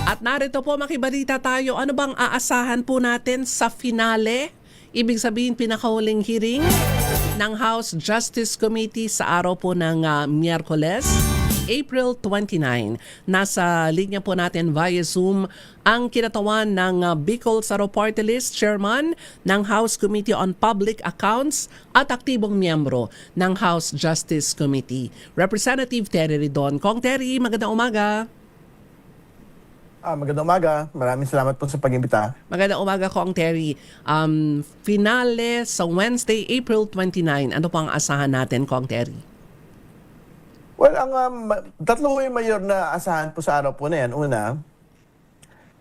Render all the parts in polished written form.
At narito po makibalita tayo, ano bang aasahan po natin sa finale? Ibig sabihin pinakahuling hearing ng House Justice Committee sa araw po ng Miyerkules, April 29. Nasa linya po natin via Zoom ang kinatawan ng Bicol Saro Party List Chairman ng House Committee on Public Accounts at aktibong miyembro ng House Justice Committee, Representative Terry Ridon. Kong Terry, magandang umaga. Magandang umaga. Maraming salamat po sa pag-imbita. Magandang umaga, Kong Terry. Finale sa Wednesday, April 29. Ano pang asahan natin, Kong Terry? Well, ang tatlo ho yung mayor na asahan po sa araw po na yan. Una,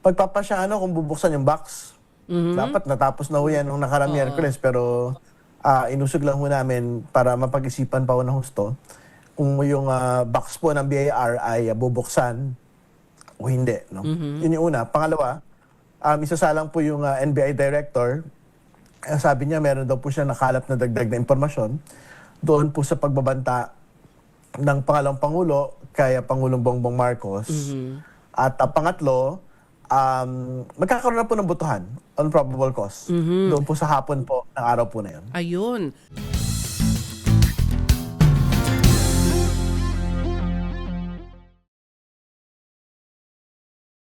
pagpapasya kung bubuksan yung box. Dapat natapos na ho yan nung nakarang Miyerkules, pero inusog lang ho namin para mapag-isipan pa ho ng husto kung yung box po ng BIR ay bubuksan o hindi. No? Yun yung una. Pangalawa, isasalang po yung NBI director. Sabi niya meron daw po siya nakalap na dagdag na impormasyon doon po sa pagbabanta ng pangalawang Pangulo kay Pangulong Bongbong Marcos. At pangatlo, magkakaroon na po ng botohan on probable cause. Doon po sa hapon po ng araw po na yun. Ayun.